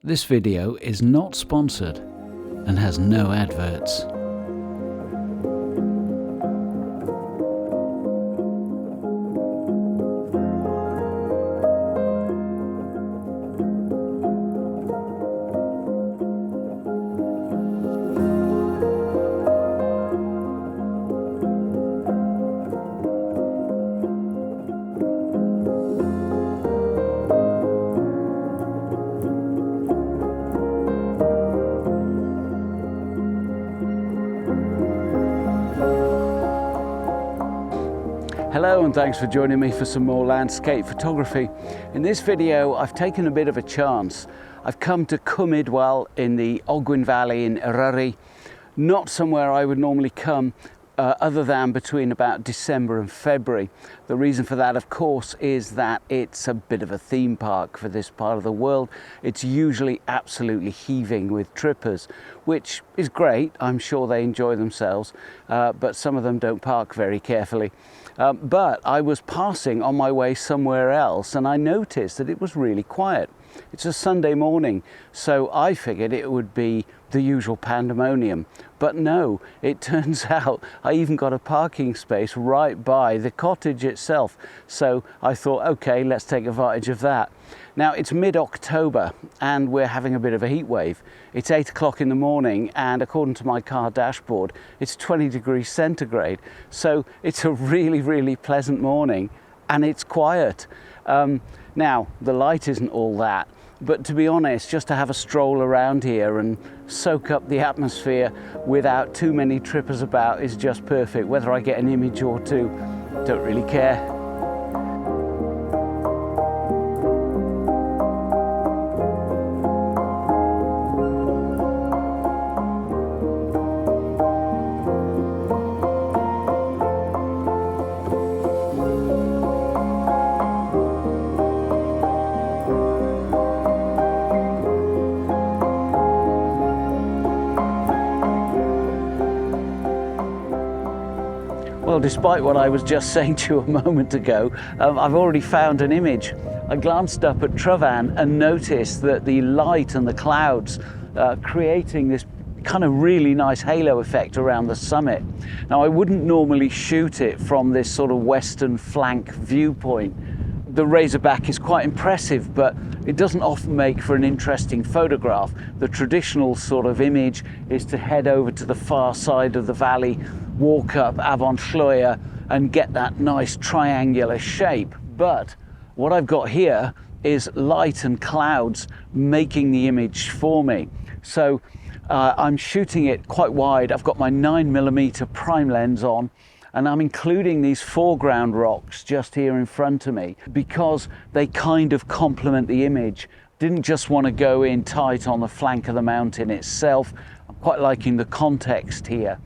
This video is not sponsored and has no adverts. Hello and thanks for joining me for some more landscape photography. In this video I've taken a bit of a chance. I've come to Cwm Idwal in the Ogwen Valley in Eryri, not somewhere I would normally come other than between about December and February. The reason for that, of course, is that it's a bit of a theme park for this part of the world. It's usually absolutely heaving with trippers, which is great. I'm sure they enjoy themselves, but some of them don't park very carefully. But I was passing on my way somewhere else and I noticed that it was really quiet. It's a Sunday morning, so I figured it would be the usual pandemonium. But no, it turns out I even got a parking space right by the cottage itself. So I thought, okay, let's take advantage of that. Now it's mid-October and we're having a bit of a heat wave. It's 8 o'clock in the morning and according to my car dashboard, it's 20 degrees centigrade. So it's a really pleasant morning and it's quiet. Now, the light isn't all that, but to be honest, just to have a stroll around here and soak up the atmosphere without too many trippers about is just perfect. Whether I get an image or two, don't really care. Well, despite what I was just saying to you a moment ago, I've already found an image. I glanced up at Tryfan and noticed that the light and the clouds creating this kind of really nice halo effect around the summit. Now, I wouldn't normally shoot it from this sort of western flank viewpoint. The Razorback is quite impressive, but it doesn't often make for an interesting photograph. The traditional sort of image is to head over to the far side of the valley, walk up Afon Llwya and get that nice triangular shape. But what I've got here is light and clouds making the image for me. So I'm shooting it quite wide. I've got my 9mm prime lens on, and I'm including these foreground rocks just here in front of me because they kind of complement the image. Didn't just want to go in tight on the flank of the mountain itself. I'm quite liking the context here.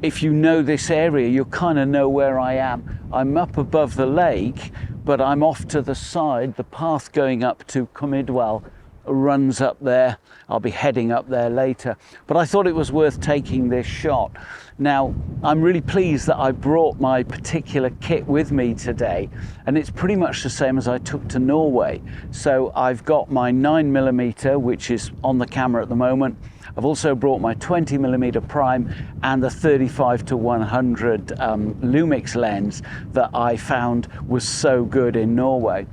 If you know this area, you'll kind of know where I am. I'm up above the lake, but I'm off to the side. The path going up to Cwm Idwal runs up there. I'll be heading up there later, but I thought it was worth taking this shot. Now, I'm really pleased that I brought my particular kit with me today, and it's pretty much the same as I took to Norway. So I've got my 9mm, which is on the camera at the moment. I've also brought my 20mm prime and the 35-100 Lumix lens that I found was so good in Norway.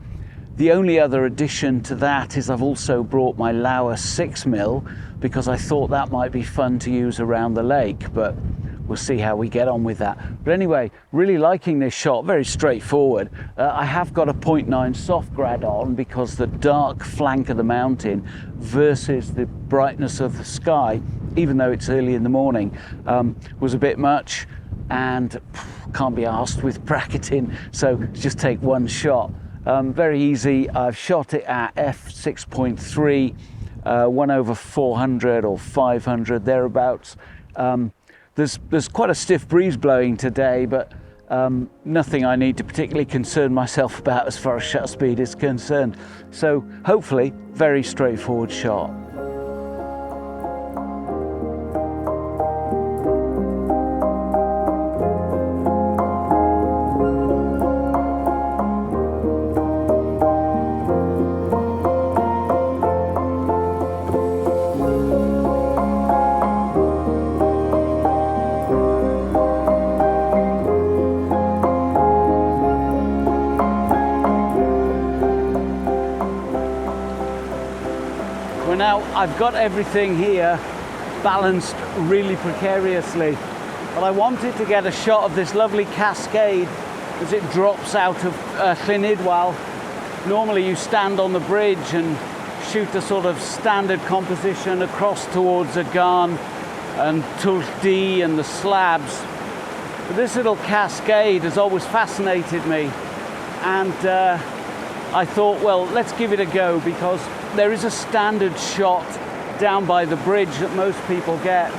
The only other addition to that is I've also brought my Lauer 6mm because I thought that might be fun to use around the lake, but we'll see how we get on with that. But anyway, really liking this shot, very straightforward. I have got a 0.9 soft grad on because the dark flank of the mountain versus the brightness of the sky, even though it's early in the morning, was a bit much and can't be arsed with bracketing, so just take one shot. Very easy. I've shot it at f6.3, 1/400 or 500 thereabouts. There's quite a stiff breeze blowing today, but nothing I need to particularly concern myself about as far as shutter speed is concerned. So hopefully, very straightforward shot. Well, now I've got everything here balanced really precariously, but I wanted to get a shot of this lovely cascade as it drops out of Llyn Idwal. Normally you stand on the bridge and shoot a sort of standard composition across towards Ogwen and Twll D and the slabs. But this little cascade has always fascinated me, and I thought, well, let's give it a go, because there is a standard shot down by the bridge that most people get.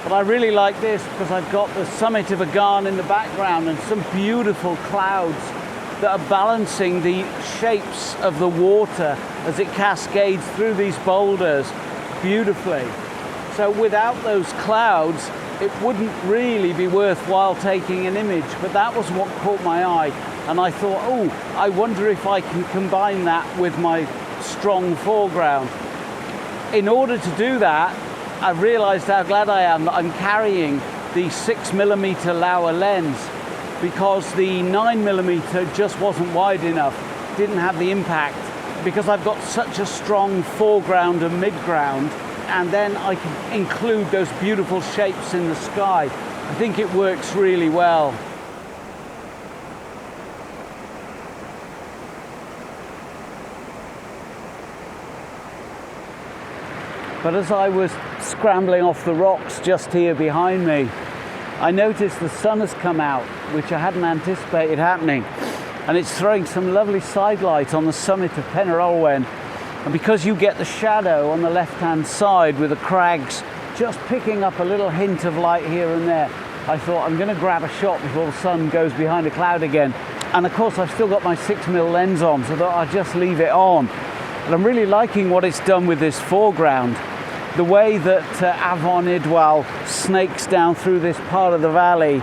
But I really like this because I've got the summit of Ogwen in the background and some beautiful clouds that are balancing the shapes of the water as it cascades through these boulders beautifully. So without those clouds, it wouldn't really be worthwhile taking an image, but that was what caught my eye. And I thought, oh, I wonder if I can combine that with my strong foreground. In order to do that, I realized how glad I am that I'm carrying the 6mm Lower lens, because the 9mm just wasn't wide enough, didn't have the impact, because I've got such a strong foreground and midground, and then I can include those beautiful shapes in the sky. I think it works really well. But as I was scrambling off the rocks just here behind me, I noticed the sun has come out, which I hadn't anticipated happening, and it's throwing some lovely sidelight on the summit of Ogwen. And because you get the shadow on the left-hand side with the crags just picking up a little hint of light here and there, I thought I'm going to grab a shot before the sun goes behind a cloud again. And of course I've still got my 6mm lens on, so I thought I'd just leave it on. And I'm really liking what it's done with this foreground. The way that Llyn Idwal snakes down through this part of the valley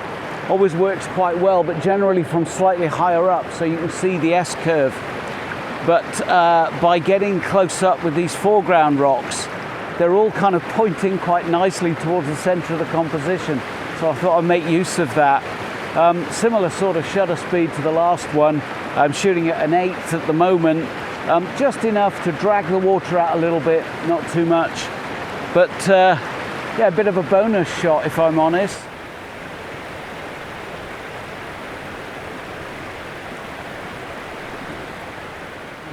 always works quite well, but generally from slightly higher up, so you can see the S-curve. But by getting close up with these foreground rocks, they're all kind of pointing quite nicely towards the center of the composition. So I thought I'd make use of that. Similar sort of shutter speed to the last one. I'm shooting at an 8 at the moment, just enough to drag the water out a little bit, not too much. But yeah, a bit of a bonus shot, if I'm honest.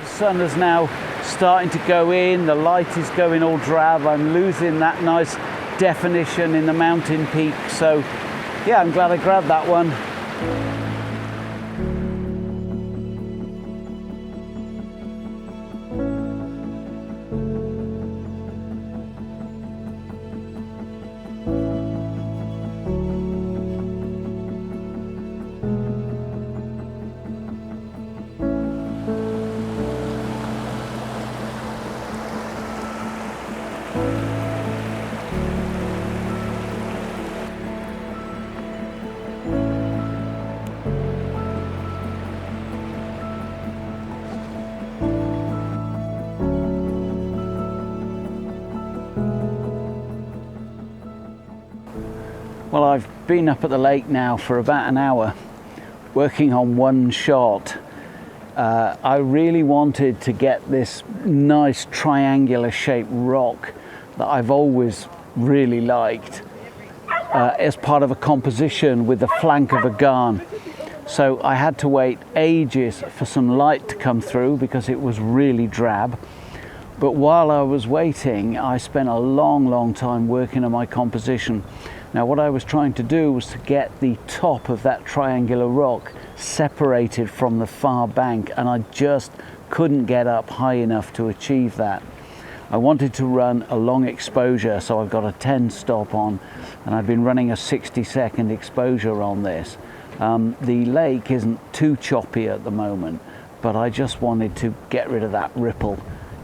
The sun is now starting to go in, the light is going all drab, I'm losing that nice definition in the mountain peak. So yeah, I'm glad I grabbed that one. Well, I've been up at the lake now for about an hour working on one shot. I really wanted to get this nice triangular shaped rock that I've always really liked as part of a composition with the flank of Ogwen. So I had to wait ages for some light to come through because it was really drab. But while I was waiting, I spent a long time working on my composition. Now what I was trying to do was to get the top of that triangular rock separated from the far bank, and I just couldn't get up high enough to achieve that. I wanted to run a long exposure, so I've got a 10 stop on, and I've been running a 60-second exposure on this. The lake isn't too choppy at the moment, but I just wanted to get rid of that ripple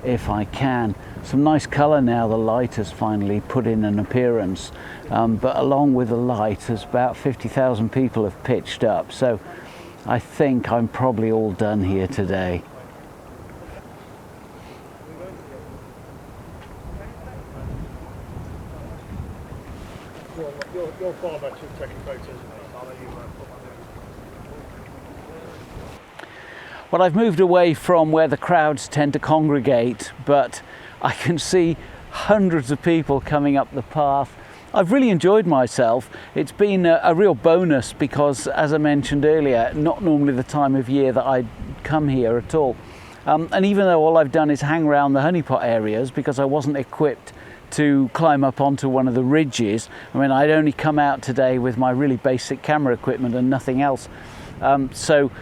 if I can. Some nice colour now, the light has finally put in an appearance, but along with the light, there's about 50,000 people have pitched up, so I think I'm probably all done here today. You're far better at taking photos. Well, I've moved away from where the crowds tend to congregate, but I can see hundreds of people coming up the path. I've really enjoyed myself. It's been a real bonus because, as I mentioned earlier, not normally the time of year that I come here at all. And even though all I've done is hang around the honeypot areas because I wasn't equipped to climb up onto one of the ridges, I mean, I'd only come out today with my really basic camera equipment and nothing else. So,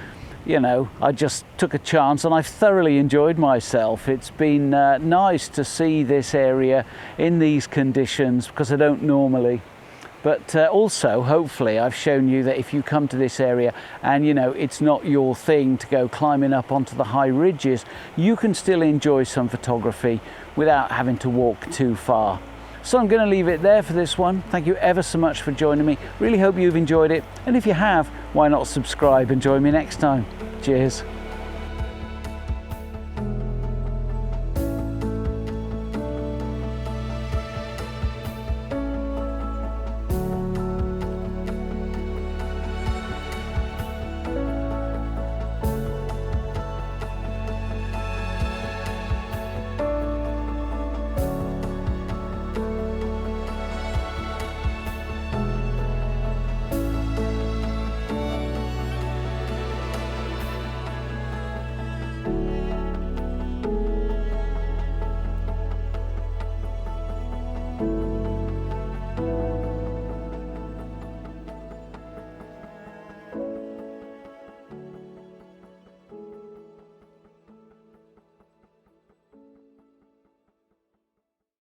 you know, I just took a chance and I've thoroughly enjoyed myself. It's been nice to see this area in these conditions because I don't normally. But also, hopefully, I've shown you that if you come to this area and, you know, it's not your thing to go climbing up onto the high ridges, you can still enjoy some photography without having to walk too far. So I'm going to leave it there for this one. Thank you ever so much for joining me. Really hope you've enjoyed it. And if you have, why not subscribe and join me next time. Cheers.